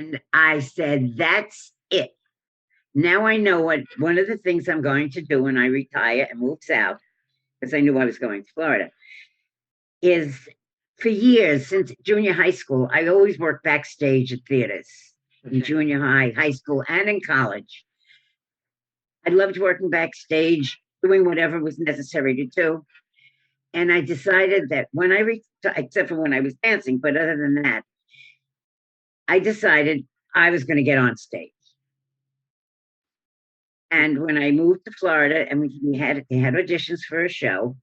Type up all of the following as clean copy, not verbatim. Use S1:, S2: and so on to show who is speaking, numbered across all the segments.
S1: And I said, that's it. Now I know what one of the things I'm going to do when I retire and move south, because I knew I was going to Florida, is for years, since junior high school, I always worked backstage at theaters in junior high, high school, and in college. I loved working backstage, doing whatever was necessary to do. And I decided that when except for when I was dancing, but other than that, I decided I was going to get on stage. And when I moved to Florida and we had auditions for a show,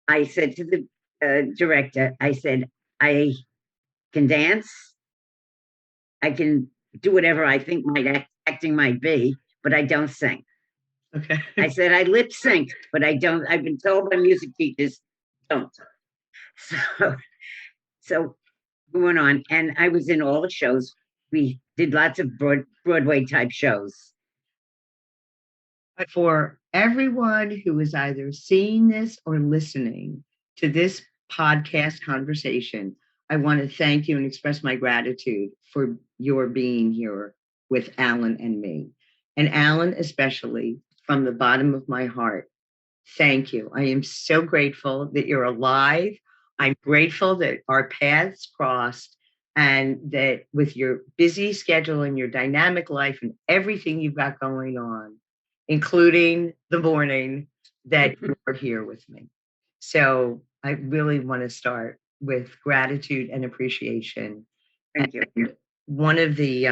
S1: I said to the director, I said, I can dance, I can do whatever I think acting might be, but I don't sing.
S2: Okay.
S1: I said I lip sync, but I don't. I've been told by music teachers don't. So we went on, and I was in all the shows. We did lots of Broadway type shows.
S2: For everyone who is either seeing this or listening to this podcast conversation, I want to thank you and express my gratitude for your being here with Allyn and me. And Allyn, especially from the bottom of my heart, thank you. I am so grateful that you're alive. I'm grateful that our paths crossed and that with your busy schedule and your dynamic life and everything you've got going on, including the morning, that you're here with me. So I really want to start with gratitude and appreciation.
S1: Thank you.
S2: One of the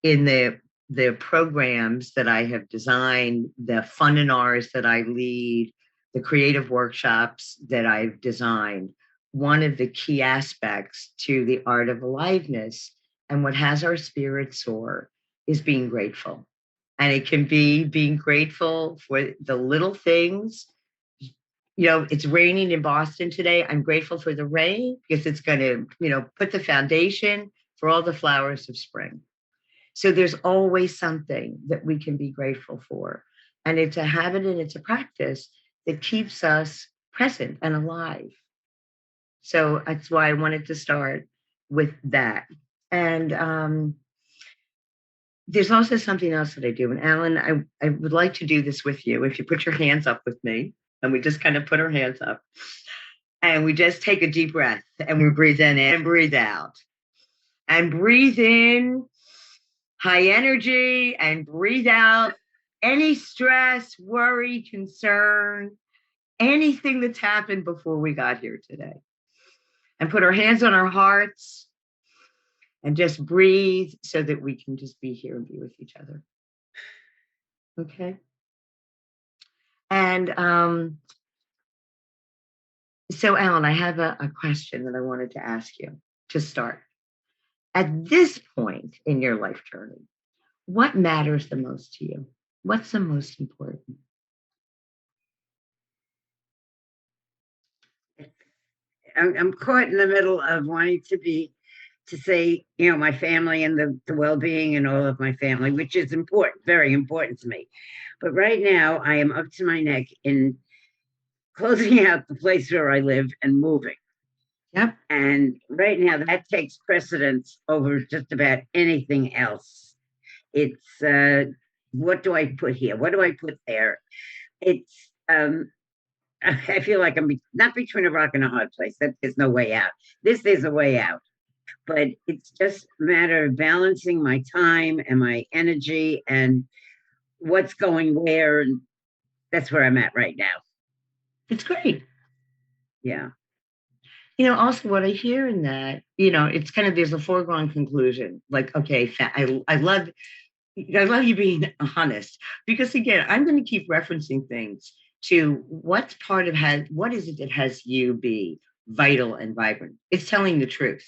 S2: in the programs that I have designed, the fun and R's that I lead, the creative workshops that I've designed, one of the key aspects to the art of aliveness and what has our spirit soar is being grateful. And it can be being grateful for the little things. You know, it's raining in Boston today. I'm grateful for the rain because it's going to, put the foundation for all the flowers of spring. So there's always something that we can be grateful for. And it's a habit and it's a practice that keeps us present and alive. So that's why I wanted to start with that. And there's also something else that I do. And Allyn, I would like to do this with you. If you put your hands up with me, and we just kind of put our hands up, and we just take a deep breath, and we breathe in and breathe out. And breathe in high energy and breathe out any stress, worry, concern, anything that's happened before we got here today. And put our hands on our hearts and just breathe so that we can just be here and be with each other. Okay. And so, Allyn, I have a question that I wanted to ask you to start. At this point in your life journey, what matters the most to you? What's the most important?
S1: I'm caught in the middle of wanting to say, my family and the well-being and all of my family, which is important, very important to me. But right now I am up to my neck in closing out the place where I live and moving.
S2: Yep.
S1: And right now that takes precedence over just about anything else. It's what do I put here? What do I put there? It's I feel like I'm not between a rock and a hard place. That there's no way out. There's a way out, but it's just a matter of balancing my time and my energy and what's going where, and that's where I'm at right now.
S2: It's great.
S1: Yeah.
S2: Also what I hear in that, it's kind of, there's a foregone conclusion. Like, okay, I love you being honest, because again, I'm going to keep referencing things to what is it that has you be vital and vibrant? It's telling the truth.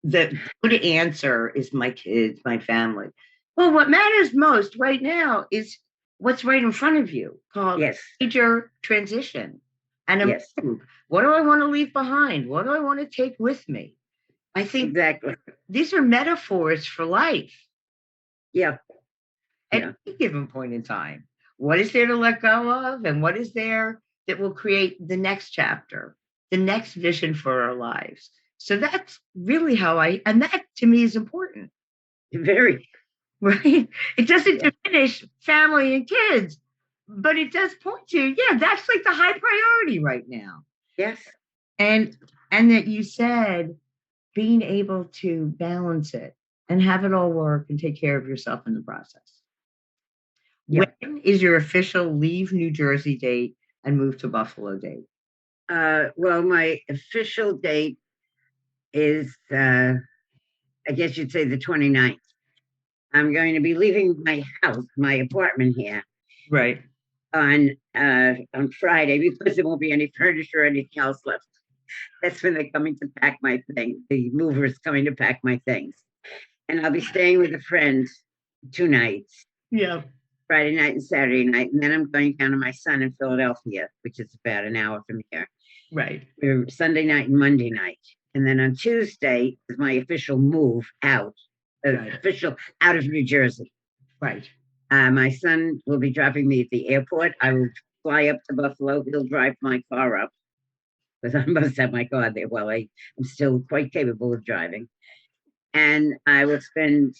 S2: The good answer is my kids, my family. Well, what matters most right now is what's right in front of you, called major transition and a move. What do I want to leave behind? What do I want to take with me? I think
S1: exactly
S2: these are metaphors for life.
S1: Yeah.
S2: At any given point in time. What is there to let go of? And what is there that will create the next chapter, the next vision for our lives? So that's really how and that to me is important,
S1: Very.
S2: right? It doesn't diminish family and kids, but it does point to, yeah, that's like the high priority right now.
S1: Yes.
S2: And that you said being able to balance it and have it all work and take care of yourself in the process.
S1: Yeah.
S2: When is your official leave New Jersey date and move to Buffalo date?
S1: Well, my official date is, I guess you'd say the 29th. I'm going to be leaving my house, my apartment here,
S2: Right.
S1: on Friday because there won't be any furniture or anything else left. That's when they're coming to pack my thing. The mover's coming to pack my things, and I'll be staying with a friend 2 nights.
S2: Yeah.
S1: Friday night and Saturday night, and then I'm going down to my son in Philadelphia, which is about an hour from here.
S2: Right.
S1: Sunday night and Monday night, and then on Tuesday is my official move out, official out of New Jersey.
S2: Right.
S1: My son will be dropping me at the airport. I will fly up to Buffalo. He'll drive my car up because I must have my car there. Well, I'm still quite capable of driving, and I will spend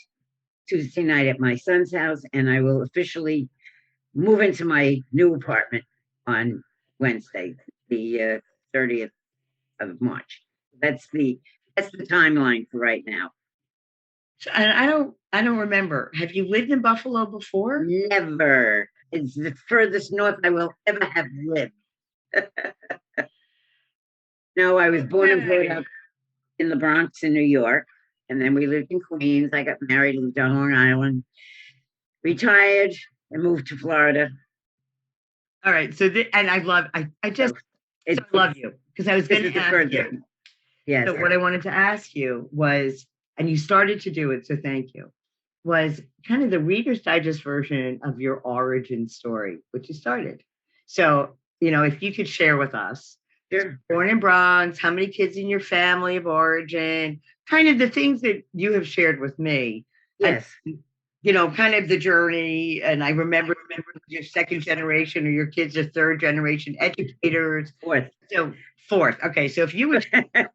S1: Tuesday night at my son's house, and I will officially move into my new apartment on Wednesday, the 30th of March. That's the timeline for right now.
S2: And I don't remember. Have you lived in Buffalo before?
S1: Never. It's the furthest north I will ever have lived. No, I was born and brought up in the Bronx in New York, and then we lived in Queens. I got married, lived on Long Island, retired, and moved to Florida.
S2: All right. So, and I love, I just love you because I was going to ask you.
S1: Yes.
S2: So what I wanted to ask you was, and you started to do it, so thank you, was kind of the Reader's Digest version of your origin story, which you started. So, if you could share with us,
S1: sure.
S2: Born in Bronx, how many kids in your family of origin, kind of the things that you have shared with me.
S1: Yes.
S2: And, kind of the journey. And I remember your second generation or your kids are third generation educators.
S1: Fourth.
S2: So fourth. Okay. So if you would a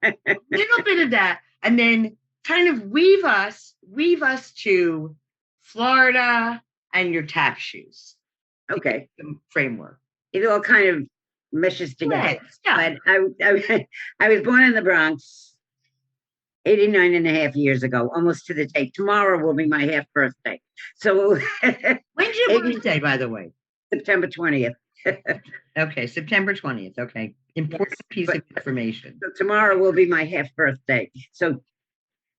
S2: little bit of that, and then kind of weave us to Florida and your tap shoes.
S1: Okay.
S2: Framework.
S1: It all kind of meshes together.
S2: Yeah.
S1: But I was born in the Bronx 89 and a half years ago, almost to the day. Tomorrow will be my half birthday. So
S2: when's your birthday, by the way?
S1: September 20th.
S2: Okay, September 20th. Okay. Important piece of information.
S1: So tomorrow will be my half birthday. So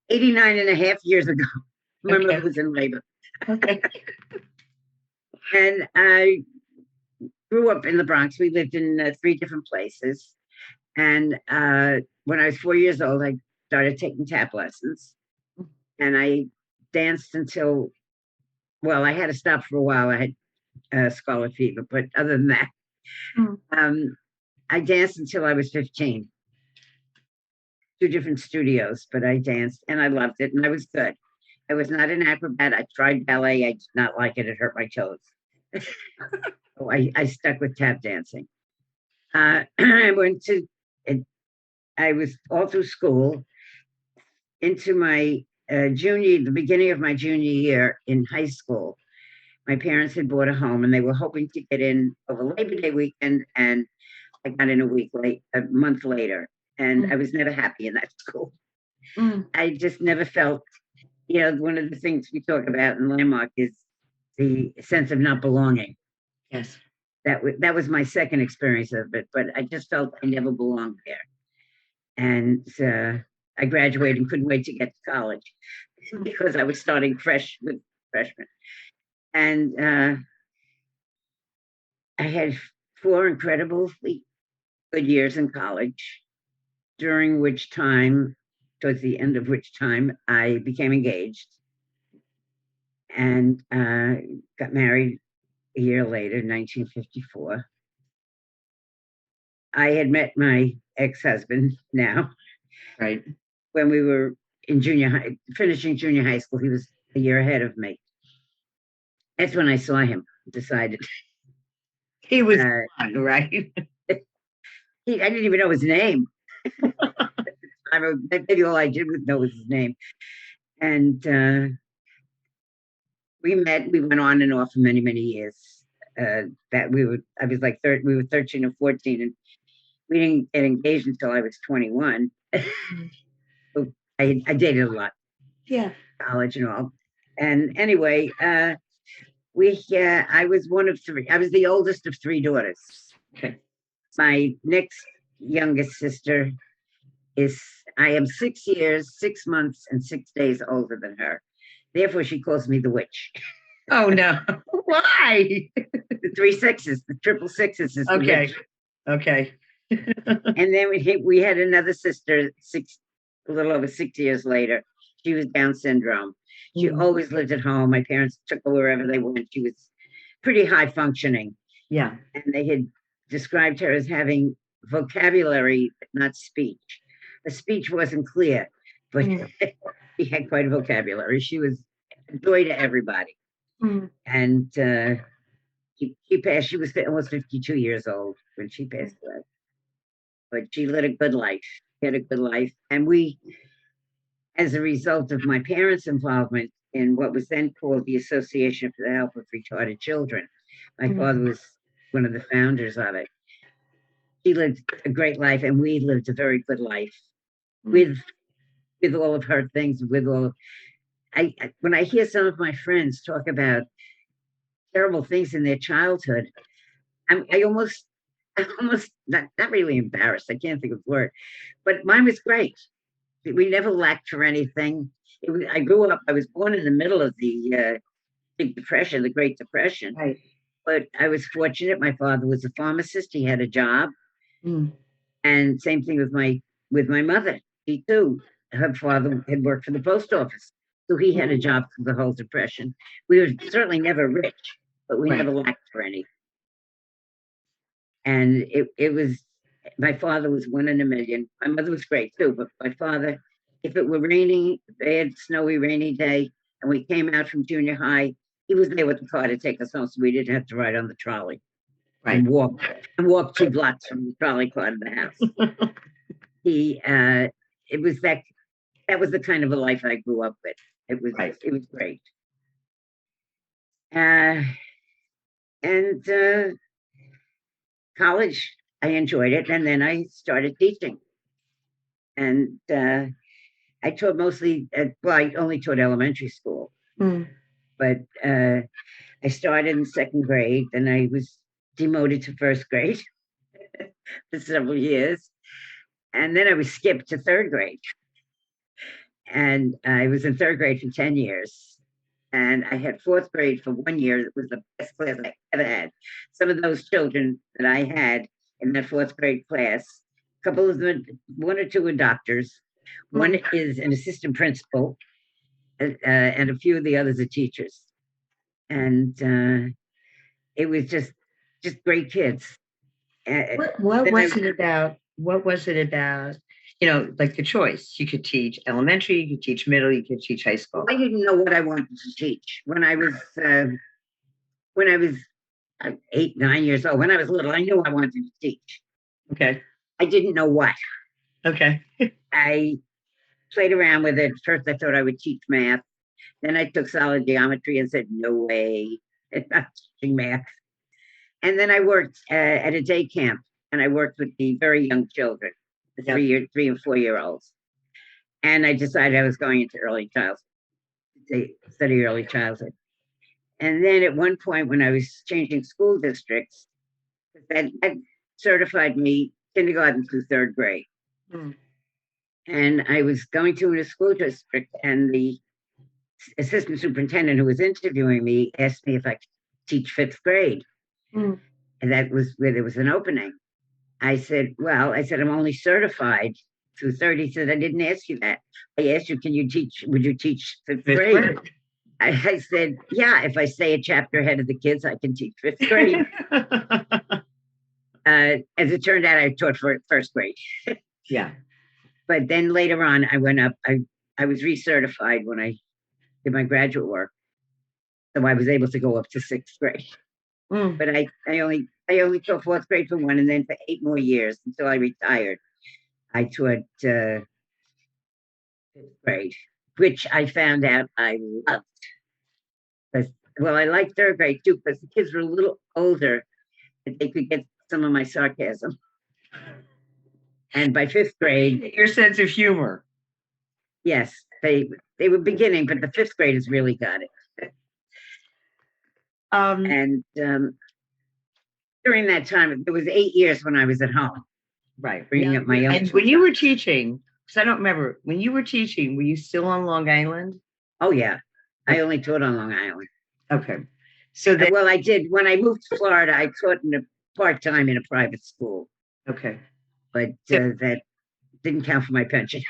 S1: 89 and a half years ago, my mother was in labor.
S2: Okay.
S1: And I grew up in the Bronx. We lived in 3 different places. And when I was 4 years old, I started taking tap lessons. And I danced until, well, I had to stop for a while. I had scarlet fever. But other than that, I danced until I was 15. 2 different studios, but I danced and I loved it and I was good. I was not an acrobat. I tried ballet. I did not like it. It hurt my toes. So I stuck with tap dancing. I was all through school into my the beginning of my junior year in high school. My parents had bought a home and they were hoping to get in over Labor Day weekend, and I got in a month later, and I was never happy in that school. I just never felt, one of the things we talk about in Landmark is the sense of not belonging.
S2: Yes.
S1: That was my second experience of it, but I just felt I never belonged there. And I graduated and couldn't wait to get to college because I was starting fresh with freshmen. And I had 4 incredibly good years in college, during which time, towards the end of which time, I became engaged and got married a year later, 1954. I had met my ex-husband now.
S2: Right.
S1: When we were in junior high, finishing junior high school. He was a year ahead of me. That's when I saw him, decided.
S2: He was fun, right?
S1: I didn't even know his name. maybe all I did was know was his name. And we met. We went on and off for many, many years. That we were. I was like we were 13 or 14, and we didn't get engaged until I was 21. I dated a lot.
S2: Yeah.
S1: College and all. And anyway, I was one of three. I was the oldest of three daughters.
S2: Okay.
S1: My next youngest sister I am 6 years, 6 months, and 6 days older than her. Therefore, she calls me the witch.
S2: Oh, no. Why?
S1: The 3 sixes, the triple sixes is
S2: okay.
S1: The witch.
S2: Okay.
S1: And then we had another sister, a little over 6 years later. She was Down syndrome. She always lived at home. My parents took her wherever they went. She was pretty high functioning.
S2: Yeah.
S1: And they had described her as having vocabulary, but not speech. The speech wasn't clear, but she had quite a vocabulary. She was a joy to everybody. And she passed. She was almost 52 years old when she passed away. But she led a good life. She had a good life. And we, as a result of my parents' involvement in what was then called the Association for the Help of Retarded Children, my father was one of the founders of it. She lived a great life, and we lived a very good life with all of her things, with all of, when I hear some of my friends talk about terrible things in their childhood, I'm almost not really embarrassed. I can't think of the word, but mine was great. We never lacked for anything. I grew up. I was born in the middle of the Big Depression, the Great Depression.
S2: Right.
S1: But I was fortunate. My father was a pharmacist. He had a job, and same thing with my mother. She too. Her father had worked for the post office, so he had a job through the whole Depression. We were certainly never rich, but we never lacked for anything. And it was, my father was one in a million. My mother was great too, but my father, if it were raining, bad, snowy, rainy day, and we came out from junior high, he was there with the car to take us home, so we didn't have to ride on the trolley and walk 2 blocks from the trolley car to the house. It was that was the kind of a life I grew up with. It was great. And college, I enjoyed it, and then I started teaching. And I taught mostly, I only taught elementary school, but I started in 2nd grade, and I was demoted to 1st grade for several years. And then I was skipped to 3rd grade. And I was in 3rd grade for 10 years. And I had 4th grade for 1 year. It was the best class I ever had. Some of those children that I had in that 4th grade class, a couple of them, 1 or 2 are doctors. One is an assistant principal, and a few of the others are teachers. And it was just great kids.
S2: What was it about? What was it about? Like the choice. You could teach elementary, you could teach middle, you could teach high school.
S1: I didn't know what I wanted to teach when I was 8, 9 years old. When I was little, I knew I wanted to teach.
S2: Okay.
S1: I didn't know what.
S2: Okay.
S1: I played around with it. First, I thought I would teach math. Then I took solid geometry and said, no way, I'm not teaching math. And then I worked at a day camp, and I worked with the very young children, the 3 and 4 year olds. And I decided I was going into early childhood, study early childhood. And then at one point when I was changing school districts, that certified me kindergarten through 3rd grade. And I was going to a school district, and the assistant superintendent who was interviewing me asked me if I could teach 5th grade. And that was where there was an opening. I said, I'm only certified through 3rd. He said, I didn't ask you that. I asked you, would you teach 5th grade? I said, yeah, if I stay a chapter ahead of the kids, I can teach 5th grade. As it turned out, I taught for 1st grade.
S2: Yeah.
S1: But then later on, I went up. I was recertified when I did my graduate work, so I was able to go up to 6th grade. But I only taught 4th grade for 1, and then for 8 more years until I retired. I taught fifth grade, which I found out I loved. 'Cause- Well, I liked third grade too, because the kids were a little older and they could get some of my sarcasm. And by fifth grade,
S2: Your sense of humor.
S1: yes, they were beginning, but the fifth graders really got it. And during that time, it was 8 years when I was at home,
S2: right.
S1: bringing up my own.
S2: And when you were teaching, because I don't remember, when you were teaching, were you still on Long Island?
S1: Oh, yeah. I only taught on Long Island.
S2: Okay. So that,
S1: well, I did. When I moved to Florida, I taught in a part-time in a private school.
S2: okay.
S1: But that didn't count for my pension.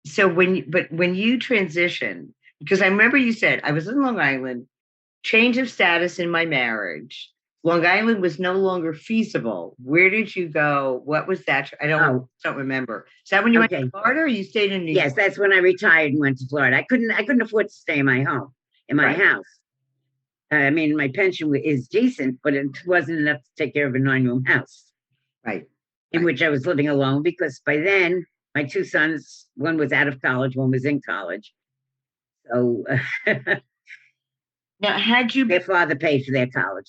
S2: So when you transitioned, because I remember you said, I was in Long Island, change of status in my marriage. Long Island was no longer feasible. Where did you go? What was that? I don't remember. Is that when you went to Florida, or you stayed in New York?
S1: Yes, that's when I retired and went to Florida. I couldn't afford to stay in my home, in my house. I mean, my pension is decent, but it wasn't enough to take care of a 9-room house.
S2: Right.
S1: In which I was living alone, because by then my two sons, one was out of college, one was in college. So
S2: now,
S1: their father paid for their college.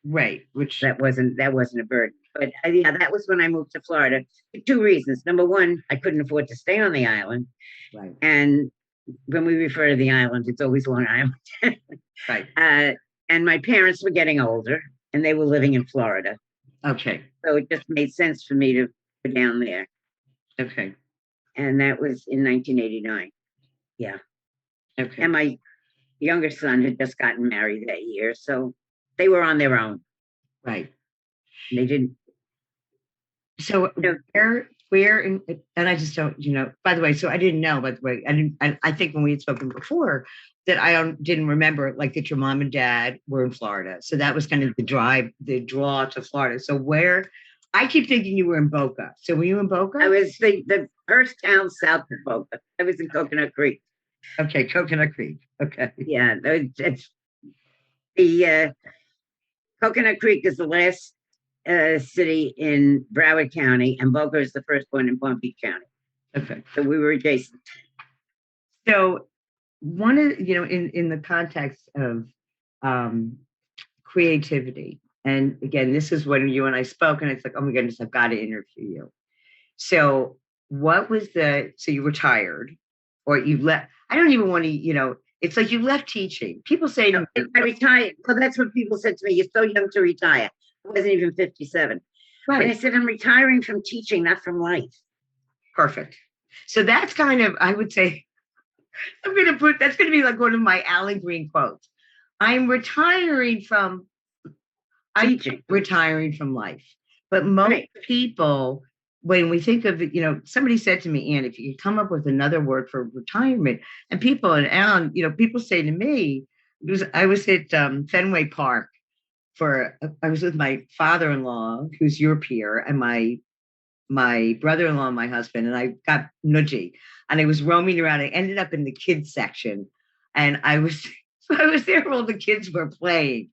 S2: Right. Which
S1: that wasn't a burden. But yeah, that was when I moved to Florida for two reasons. Number one, I couldn't afford to stay on the island.
S2: Right.
S1: And when we refer to the island, it's always Long Island.
S2: Right.
S1: And my parents were getting older and they were living in Florida.
S2: Okay.
S1: So it just made sense for me to go down there.
S2: Okay.
S1: And that was in 1989. Yeah.
S2: Okay.
S1: And my younger son had just gotten married that year. So they were on their own.
S2: Right.
S1: They didn't.
S2: So where, and I just don't, by the way, so I didn't know, by the way, I think when we had spoken before that I didn't remember like that your mom and dad were in Florida. So that was kind of the draw to Florida. So I keep thinking you were in Boca. So were you in Boca?
S1: I was the first town south of Boca. I was in Coconut Creek.
S2: Okay, Coconut Creek. Okay.
S1: Yeah, it's the Coconut Creek is the last city in Broward County, and Boca is the first one in Palm Beach County.
S2: Okay.
S1: So we were adjacent.
S2: So one of, in the context of creativity, and again, this is when you and I spoke, and it's like, oh my goodness, I've got to interview you. So so you retired, or you left, I don't even want to, it's like you left teaching. People say to me,
S1: I retired. Well, that's what people said to me. You're so young to retire. I wasn't even 57. Right. And I said, I'm retiring from teaching, not from life.
S2: Perfect. So that's kind of, I would say, that's going to be like one of my Allyn Greene quotes. I'm retiring from
S1: teaching.
S2: I'm retiring from life. But most people, when we think of it, somebody said to me, Ann, if you could come up with another word for retirement, and people, and Alan, people say to me, I was at Fenway Park I was with my father-in-law, who's your peer, and my brother-in-law and my husband, and I got nudgy, and I was roaming around. I ended up in the kids section, and I was there while the kids were playing,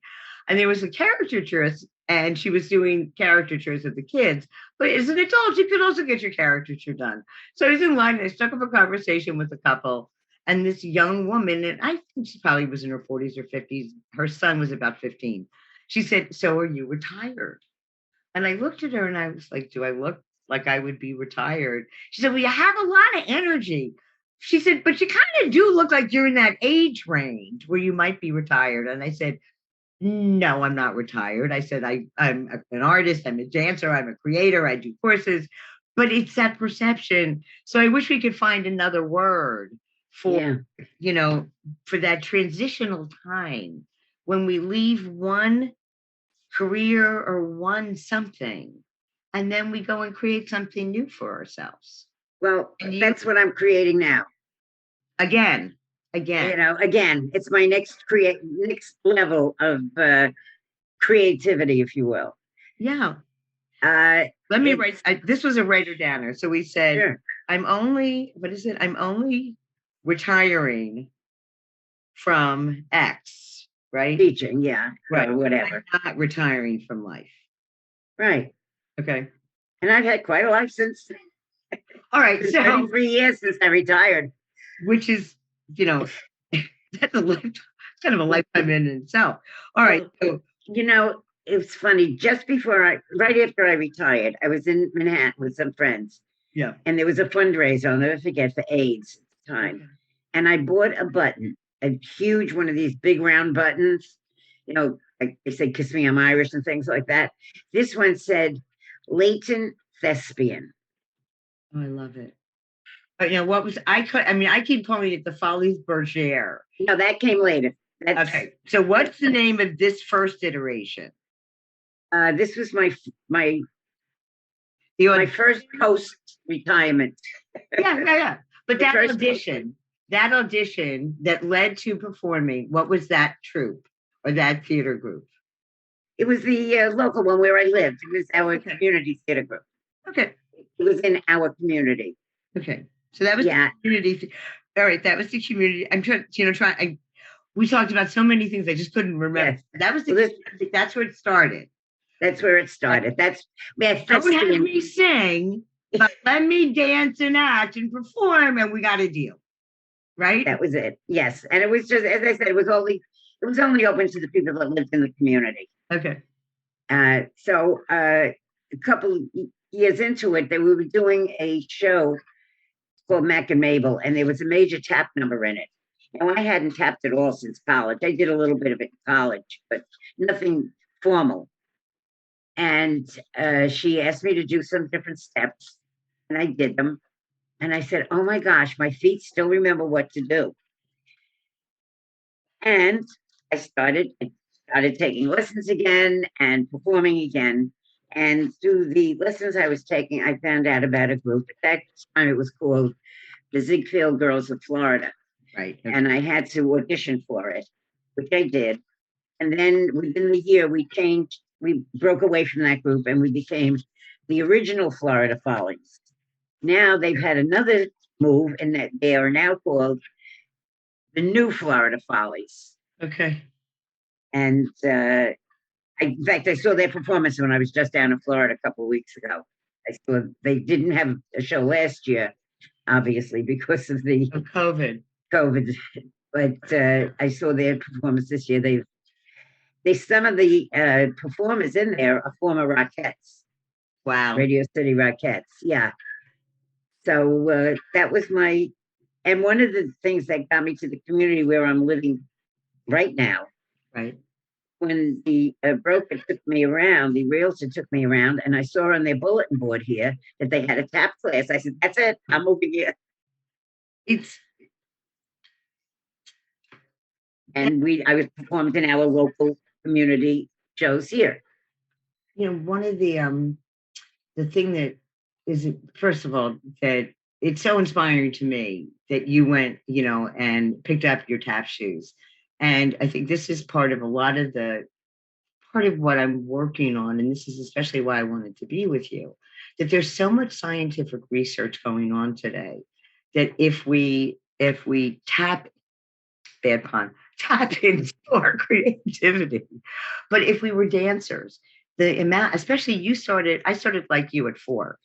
S2: and there was a caricaturist, and she was doing caricatures of the kids. But as an adult, you could also get your caricature done. So I was in line, and I struck up a conversation with a couple, and this young woman, and I think she probably was in her 40s or 50s. Her son was about 15. She said, "So are you retired?" And I looked at her and I was like, "Do I look like I would be retired?" She said, "Well, you have a lot of energy." She said, "But you kind of do look like you're in that age range where you might be retired." And I said, "No, I'm not retired." I said, I'm an artist, I'm a dancer, I'm a creator, I do courses, but it's that perception. So I wish we could find another word for, for that transitional time when we leave one career or one something, and then we go and create something new for ourselves.
S1: Well, that's what I'm creating now.
S2: Again,
S1: it's my next level of creativity, if you will.
S2: Yeah. Let me write. This was a writer downer. So we said, sure. I'm only retiring from X, right?
S1: Teaching, yeah. Right. Or whatever.
S2: I'm not retiring from life.
S1: Right.
S2: Okay.
S1: And I've had quite a life since.
S2: All right.
S1: It's
S2: So
S1: 33 years since I retired.
S2: which is, you know, that's a lifetime, kind of a lifetime in itself. All right. So,
S1: You know, it's funny. Right after I retired, I was in Manhattan with some friends,
S2: yeah.
S1: and there was a fundraiser, I'll never forget, for AIDS at the time.
S2: Okay.
S1: And I bought a button, a huge one of these big round buttons, like they say, Kiss Me, I'm Irish, and things like that. This one said, Latent Thespian.
S2: Oh, I love it. But what was I keep calling it the Follies Bergère.
S1: No, that came later. That's
S2: Okay. So what's the name of this first iteration?
S1: This was my
S2: The
S1: first post retirement.
S2: yeah. But
S1: The
S2: that
S1: first
S2: audition that led to performing, what was that troupe or that theater group?
S1: It was the local one where I lived. It was our community theater group.
S2: Okay.
S1: It was in our community.
S2: Okay. So that was
S1: Yeah.
S2: the community. All right. That was the community. I'm trying, we talked about so many things I just couldn't remember.
S1: Yes.
S2: That was that's where it started.
S1: That's where it started.
S2: Don't have me sing, but let me dance and act and perform, and we got a deal. Right?
S1: That was it. Yes. And it was just, as I said, it was only open to the people that lived in the community.
S2: Okay.
S1: So a couple years into it, we were doing a show called Mac and Mabel, and there was a major tap number in it. Now, I hadn't tapped at all since college. I did a little bit of it in college, but nothing formal. And she asked me to do some different steps, and I did them. And I said, oh my gosh, my feet still remember what to do. And I started taking lessons again and performing again. And through the lessons I was taking, I found out about a group. At that time, it was called the Ziegfeld Girls of Florida.
S2: Right.
S1: Okay. And I had to audition for it, which I did. And then within the year, we broke away from that group and we became the original Florida Follies. Now they've had another move in that they are now called the New Florida Follies.
S2: Okay.
S1: And in fact, I saw their performance when I was just down in Florida a couple of weeks ago. I saw they didn't have a show last year, obviously, because of the
S2: COVID.
S1: But I saw their performance this year. Some of the performers in there are former Rockettes.
S2: Wow.
S1: Radio City Rockettes. Yeah. So that was and one of the things that got me to the community where I'm living right now.
S2: Right.
S1: When the broker took me around, the realtor took me around, and I saw on their bulletin board here that they had a tap class. I said, that's it. I'm moving here. I was performed in our local community shows here.
S2: One of the thing that is, first of all, that it's so inspiring to me that you went, and picked up your tap shoes. And I think this is part of what I'm working on. And this is especially why I wanted to be with you, that there's so much scientific research going on today that if we tap, bad pun, tap into our creativity. But if we were dancers, the amount, especially I started like you at 4,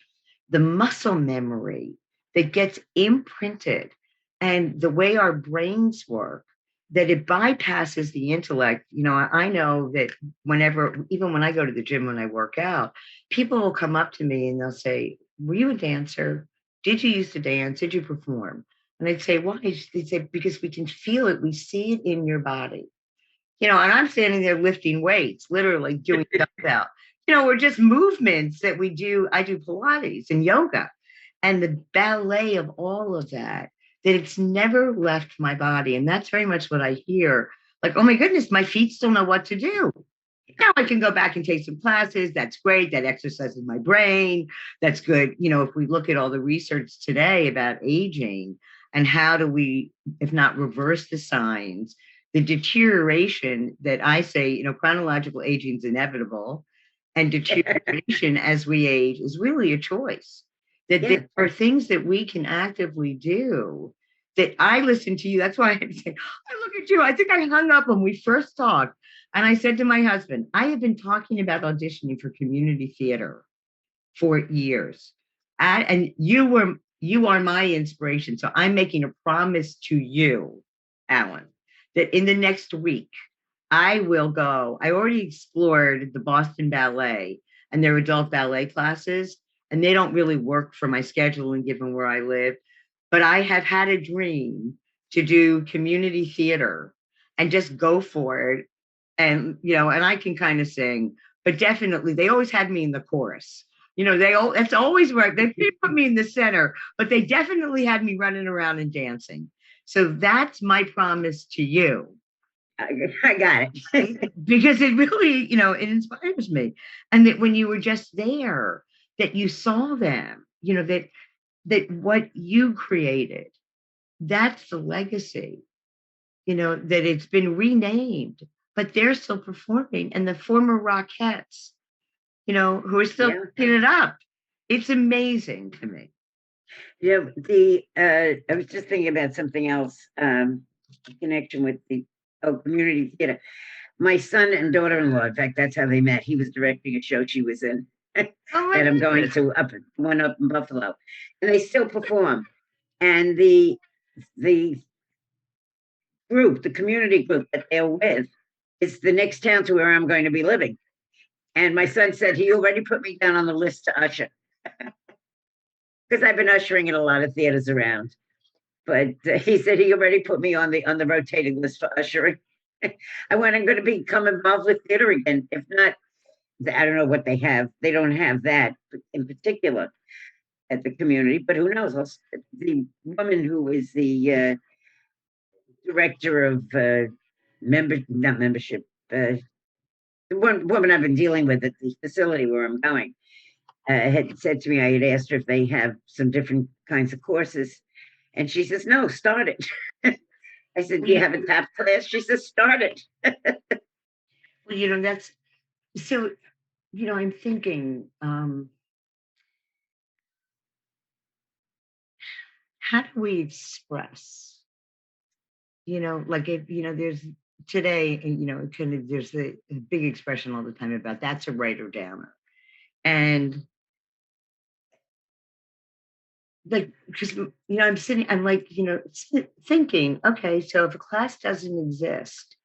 S2: the muscle memory that gets imprinted and the way our brains work, that it bypasses the intellect. I know that even when I go to the gym, when I work out, people will come up to me and they'll say, were you a dancer? Did you used to dance? Did you perform? And I'd say, why? They'd say, because we can feel it. We see it in your body. And I'm standing there lifting weights, literally doing dumbbell. We're just movements that we do. I do Pilates and yoga and the ballet of all of that it's never left my body. And that's very much what I hear. Like, oh my goodness, my feet still know what to do. Now I can go back and take some classes. That's great. That exercises my brain. That's good. If we look at all the research today about aging and how do we, if not reverse the signs, the deterioration that I say, chronological aging is inevitable, and deterioration as we age is really a choice. That there are things that we can actively do. That I listen to you. That's why I say, I look at you. I think I hung up when we first talked. And I said to my husband, I have been talking about auditioning for community theater for years. And you are my inspiration. So I'm making a promise to you, Allyn, that in the next week I will go. I already explored the Boston Ballet and their adult ballet classes, and they don't really work for my schedule and given where I live. But I have had a dream to do community theater and just go for it. And, and I can kind of sing, but definitely they always had me in the chorus. That's always where they put me in the center, but they definitely had me running around and dancing. So that's my promise to you.
S1: I got it.
S2: Because it really, it inspires me. And that when you were just there, that you saw them, that what you created, that's the legacy, that it's been renamed, but they're still performing. And the former Rockettes, who are still picking it up. It's amazing to me.
S1: I was just thinking about something else, in connection with the community theater. My son and daughter-in-law, in fact, that's how they met. He was directing a show she was in that I'm going to up in Buffalo, and they still perform. And the group, the community group that they're with, is the next town to where I'm going to be living. And my son said he already put me down on the list to usher, because I've been ushering in a lot of theaters around. But he said he already put me on the rotating list for ushering. I'm going to become involved with theater again. If not, I don't know what they have. They don't have that in particular at the community, but who knows? The woman who is the director of not membership, the one woman I've been dealing with at the facility where I'm going, had said to me, I had asked her if they have some different kinds of courses, and she says, no, start it. I said, do you have a tap class? She says, start it.
S2: Well, that's so, I'm thinking, how do we express, like if, there's today, kind of, there's a big expression all the time about that's a writer downer. And like, because, I'm like, thinking, okay, so if a class doesn't exist,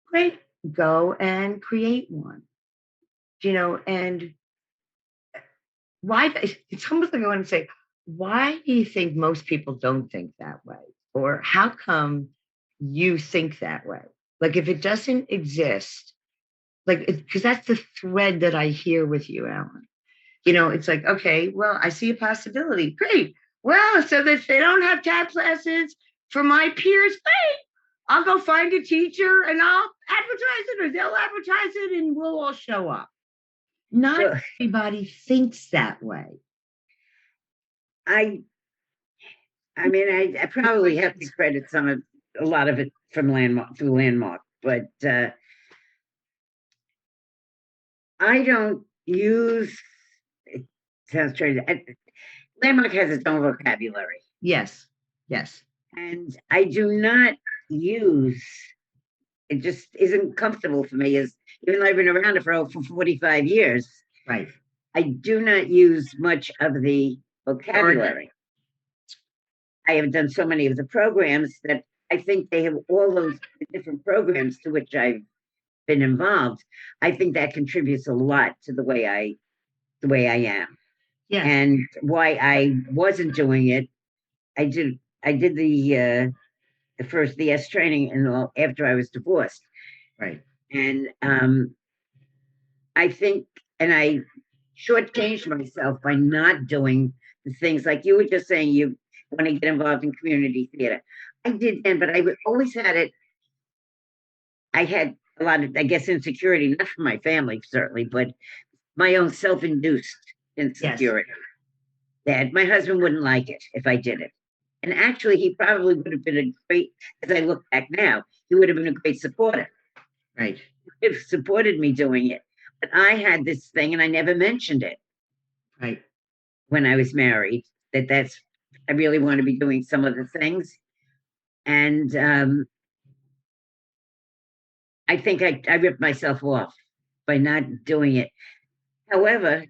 S2: great, go and create one, and why, it's almost like I want to say, why do you think most people don't think that way? Or how come you think that way? Like, if it doesn't exist, like, because that's the thread that I hear with you, Allyn. It's like, okay, well, I see a possibility. Great. Well, so that they don't have tap classes for my peers, great. I'll go find a teacher and I'll advertise it, or they'll advertise it, and we'll all show up. Not everybody thinks that way.
S1: I mean, I probably have to credit a lot of it from Landmark, but I don't use. It sounds strange. Landmark has its own vocabulary.
S2: Yes.
S1: And I do not use. It just isn't comfortable for me. Even though I've been around it for over 45 years,
S2: right?
S1: I do not use much of the vocabulary. I have done so many of the programs that I think they have all those different programs to which I've been involved. I think that contributes a lot to the way I am.
S2: Yeah.
S1: And why I wasn't doing it. I did the first the S training after I was divorced.
S2: Right.
S1: And I think, and I shortchanged myself by not doing the things like you were just saying. You want to get involved in community theater. I did then, but I always had it. I had a lot of, I guess, insecurity, not from my family, certainly, but my own self-induced insecurity. Yes. That my husband wouldn't like it if I did it. And actually, he probably would have been as I look back now, he would have been a great supporter.
S2: Right.
S1: He supported me doing it. But I had this thing, and I never mentioned it.
S2: Right.
S1: When I was married, I really want to be doing some of the things. And I think I ripped myself off by not doing it. However,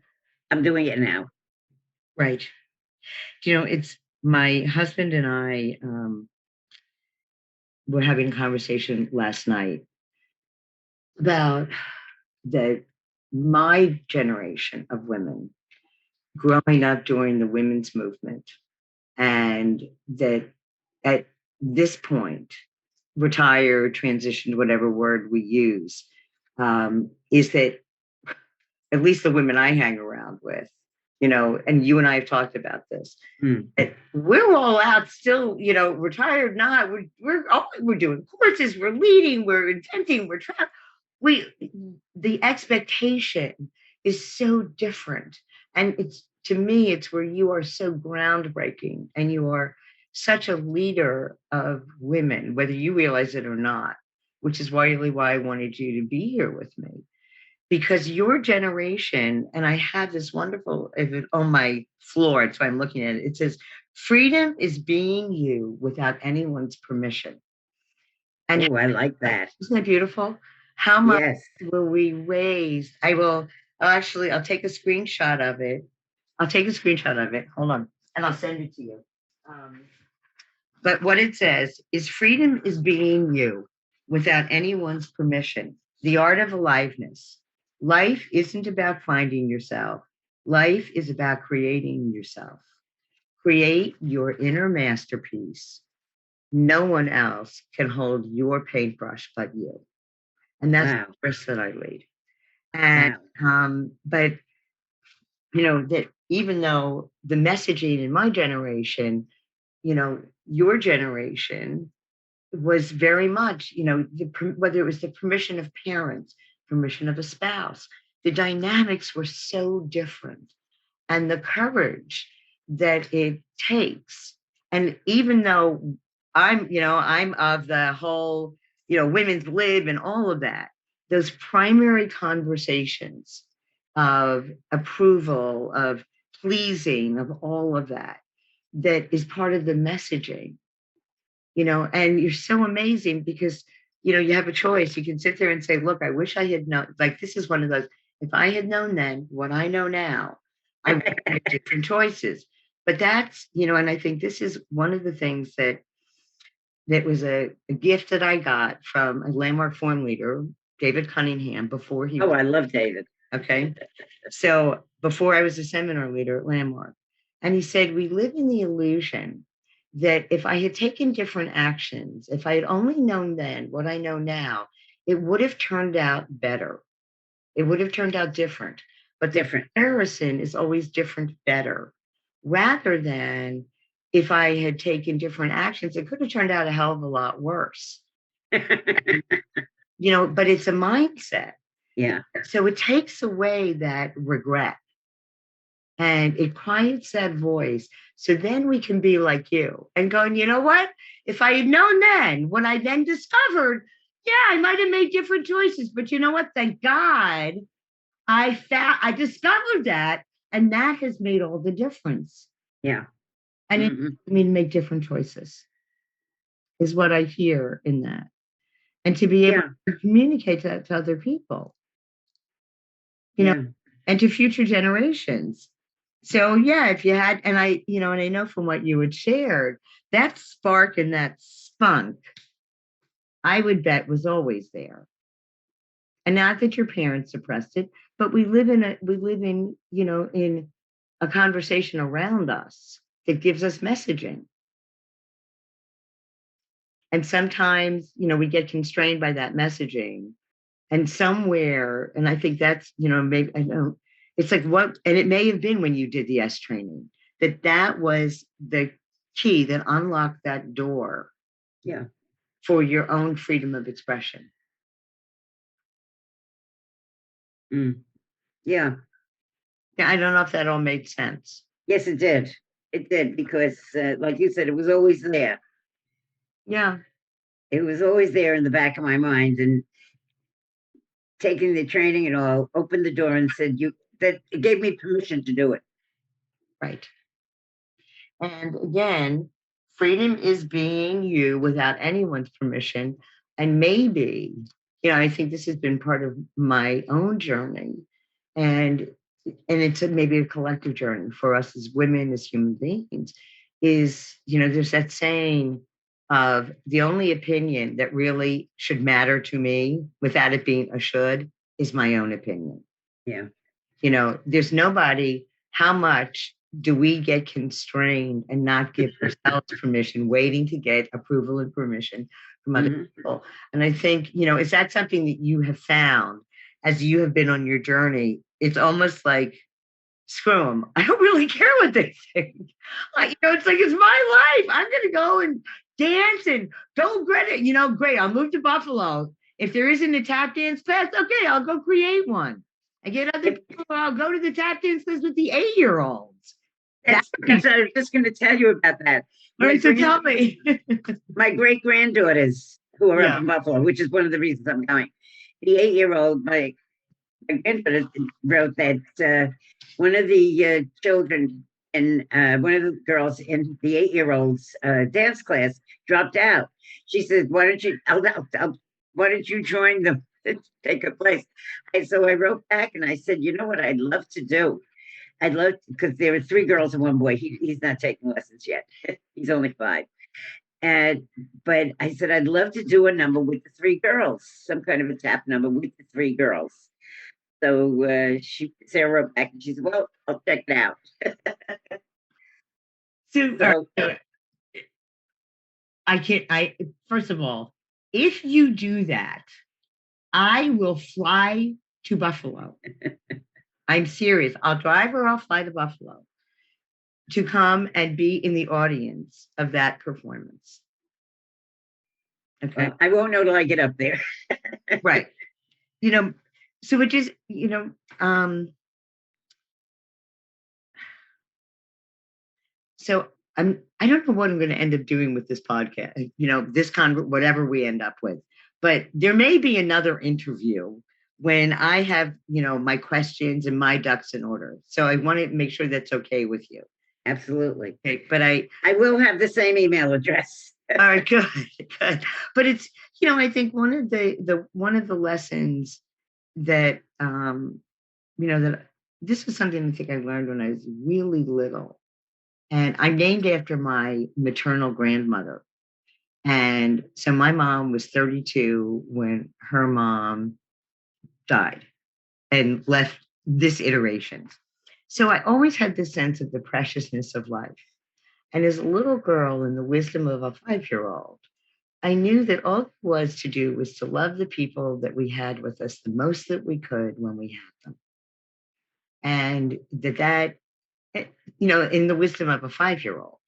S1: I'm doing it now.
S2: Right. It's my husband and I were having a conversation last night about that my generation of women growing up during the women's movement, and that at this point, retired, transitioned, whatever word we use, is that at least the women I hang around with, and you and I have talked about this. We're all out still, retired, not, we're doing courses, we're leading, we're inventing, we're traveling. The expectation is so different. And to me, it's where you are so groundbreaking and you are such a leader of women, whether you realize it or not, which is really why I wanted you to be here with me. Because your generation, and I have this wonderful, if it on my floor, that's why I'm looking at it. It says, freedom is being you without anyone's permission. And
S1: Oh, I like that.
S2: Isn't that beautiful? How much
S1: Yes.
S2: were we raised? I'll take a screenshot of it. Hold on. And I'll send it to you. But what it says is freedom is being you without anyone's permission. The art of aliveness. Life isn't about finding yourself. Life is about creating yourself. Create your inner masterpiece. No one else can hold your paintbrush but you. And that's the verse that I read. And but that even though the messaging in my generation, your generation was very much, whether it was the permission of parents, permission of a spouse, the dynamics were so different. And the courage that it takes. And even though I'm of the whole, women's lib and all of that, those primary conversations of approval, of pleasing, of all of that is part of the messaging, and you're so amazing because, you have a choice. You can sit there and say, look, I wish I had known, like, this is one of those, if I had known then what I know now, I would make different choices. But that's, and I think this is one of the things that was a gift that I got from a landmark form leader, David Cunningham, before he.
S1: Oh, I love David.
S2: Okay. So before I was a seminar leader at Landmark, and he said, we live in the illusion that if I had taken different actions, if I had only known then what I know now, it would have turned out better. It would have turned out different. But the comparison is always different, better, rather than if I had taken different actions, it could have turned out a hell of a lot worse. But it's a mindset.
S1: Yeah.
S2: So it takes away that regret and it quiets that voice. So then we can be like you and going, you know what? If I had known then, when I then discovered, yeah, I might have made different choices, but you know what? Thank God I discovered that, and that has made all the difference.
S1: Yeah.
S2: And it make different choices is what I hear in that. And to be able to communicate that to other people, and to future generations. So if you had, and I know from what you had shared, that spark and that spunk, I would bet was always there. And not that your parents suppressed it, but we live in in a conversation around us that gives us messaging. And sometimes, we get constrained by that messaging. And somewhere, and I think that's, maybe, I know, it's like what, and it may have been when you did the S training, that was the key that unlocked that door.
S1: Yeah. For
S2: your own freedom of expression.
S1: Yeah.
S2: I don't know if that all made sense.
S1: Yes, it did. It did, because like you said, it was always there.
S2: Yeah.
S1: It was always there in the back of my mind, and taking the training and all opened the door and said, that it gave me permission to do it.
S2: Right. And again, freedom is being you without anyone's permission. And maybe, I think this has been part of my own journey. And, and it's maybe a collective journey for us as women, as human beings, is, there's that saying of the only opinion that really should matter to me without it being a should is my own opinion.
S1: Yeah.
S2: There's nobody, how much do we get constrained and not give ourselves permission, waiting to get approval and permission from other people? And I think, is that something that you have found as you have been on your journey? It's almost like, screw them. I don't really care what they think. It's like, it's my life. I'm going to go and dance and don't regret it. Great. I'll move to Buffalo. If there isn't a tap dance class, okay, I'll go create one. I get other people, I'll go to the tap dance class with the 8-year-olds.
S1: I was just going to tell you about that.
S2: So tell me.
S1: My great granddaughters who are up in Buffalo, which is one of the reasons I'm going. The 8-year-old, my granddaughter wrote that one of the children and one of the girls in the 8-year-old's dance class dropped out. She said, "Why don't you join them to take a place?" So I wrote back and I said, "You know what I'd love to do? I'd love to," because there were 3 girls and 1 boy. He's not taking lessons yet. He's only 5. But I said, I'd love to do a number with the 3 girls, some kind of a tap number with the 3 girls. So Sarah wrote back and she said, "Well, I'll check it out."
S2: So first of all, if you do that, I will fly to Buffalo. I'm serious. I'll drive or I'll fly to Buffalo to come and be in the audience of that performance. Okay.
S1: I won't know till I get up there.
S2: Right. So it just, so I don't know what I'm going to end up doing with this podcast, whatever we end up with, but there may be another interview when I have, my questions and my ducks in order. So I want to make sure that's okay with you.
S1: Absolutely.
S2: Okay, but I
S1: will have the same email address.
S2: All right, good. But it's, I think one of the lessons that, that this was something I think I learned when I was really little. And I'm named after my maternal grandmother. And so my mom was 32 when her mom died and left this iteration. So I always had this sense of the preciousness of life. And as a little girl, in the wisdom of a 5-year-old, I knew that all it was to do was to love the people that we had with us the most that we could when we had them. And that, in the wisdom of a 5-year-old.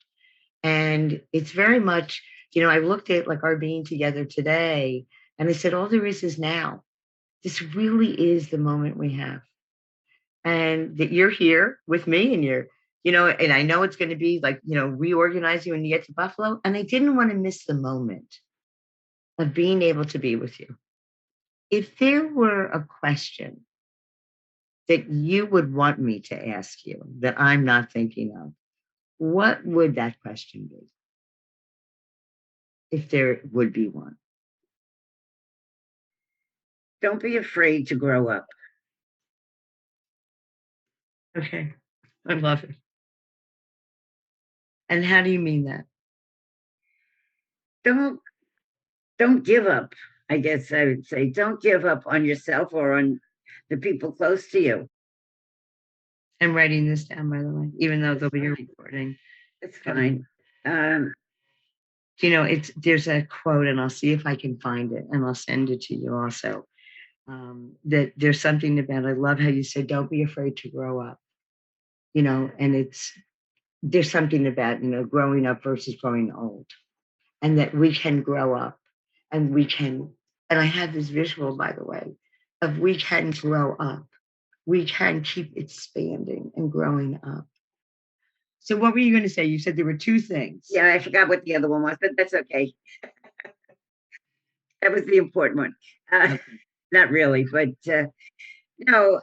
S2: And it's very much, I looked at like our being together today and I said, all there is now. This really is the moment we have. And that you're here with me and you're, and I know it's going to be like, reorganizing when you get to Buffalo. And I didn't want to miss the moment of being able to be with you. If there were a question that you would want me to ask you that I'm not thinking of, what would that question be? If there would be one.
S1: Don't be afraid to grow up.
S2: Okay. I love it. And how do you mean that?
S1: Don't give up. I guess I would say don't give up on yourself or on the people close to you.
S2: I'm writing this down, by the way, even though there'll be a recording.
S1: It's fine.
S2: There's a quote, and I'll see if I can find it, and I'll send it to you also. That there's something about, I love how you said, don't be afraid to grow up. And there's something about, growing up versus growing old. And that we can grow up and and I had this visual, by the way, of we can grow up. We can keep expanding and growing up. So what were you going to say? You said there were 2 things.
S1: Yeah, I forgot what the other one was, but that's okay. That was the important one. Okay. Not really, but no,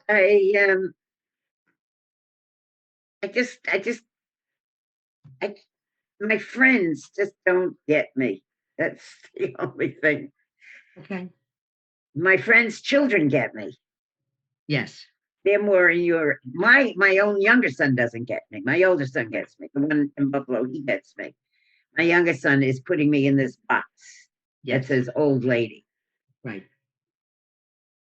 S1: my friends just don't get me. That's the only thing.
S2: Okay.
S1: My friends' children get me.
S2: Yes.
S1: They're more in your my own younger son doesn't get me. My older son gets me. The one in Buffalo, he gets me. My younger son is putting me in this box that
S2: Yes.
S1: says old lady.
S2: Right.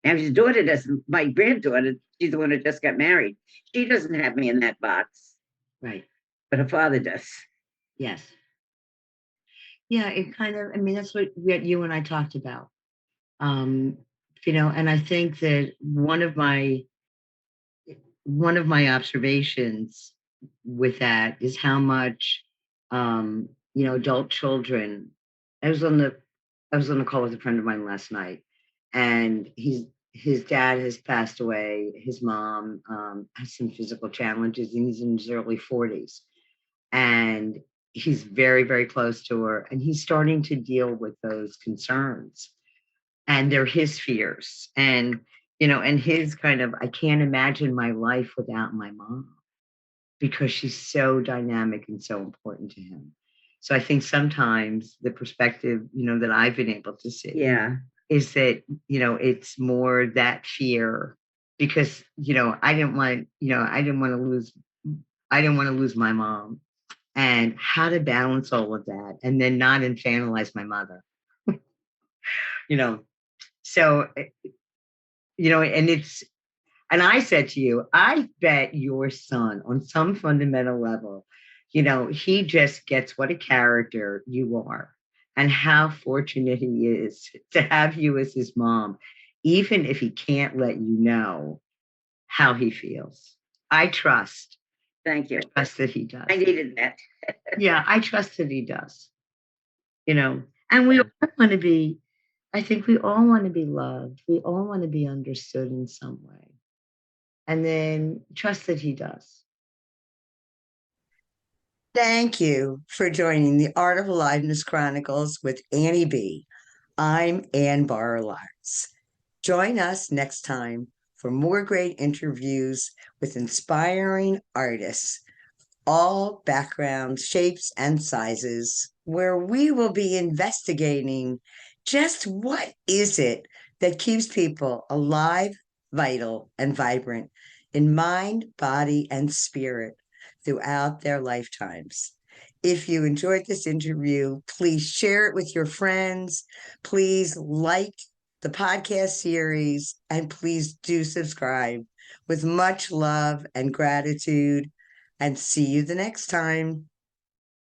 S1: Now his daughter doesn't, my granddaughter, she's the one who just got married. She doesn't have me in that box,
S2: Right.
S1: but her father does.
S2: Yes. Yeah, it kind of, I mean, that's what you and I talked about. Um, and I think that one of my observations with that is how much adult children. I was on the I was on a call with a friend of mine last night, and his dad has passed away. His mom has some physical challenges, and he's in his early 40s, and he's very, very close to her, and he's starting to deal with those concerns, and they're his fears, and his kind of, I can't imagine my life without my mom because she's so dynamic and so important to him. So I think sometimes the perspective, that I've been able to see
S1: Yeah.
S2: is that, it's more that fear because, I didn't want to lose my mom, and how to balance all of that and then not infantilize my mother, you know. So, and I said to you, I bet your son on some fundamental level, he just gets what a character you are and how fortunate he is to have you as his mom, even if he can't let you know how he feels. I trust.
S1: Thank you.
S2: I trust that he does.
S1: I needed that.
S2: Yeah, I trust that he does. And we all want to be, I think we all want to be loved. We all want to be understood in some way. And then trust that he does. Thank you for joining the Art of Aliveness Chronicles with Annie B. I'm Ann Borow-Lawrence. Join us next time for more great interviews with inspiring artists, all backgrounds, shapes, and sizes, where we will be investigating just what is it that keeps people alive, vital, and vibrant in mind, body, and spirit throughout their lifetimes. If you enjoyed this interview, please share it with your friends. Please like the podcast series, and please do subscribe. With much love and gratitude, and see you the next time.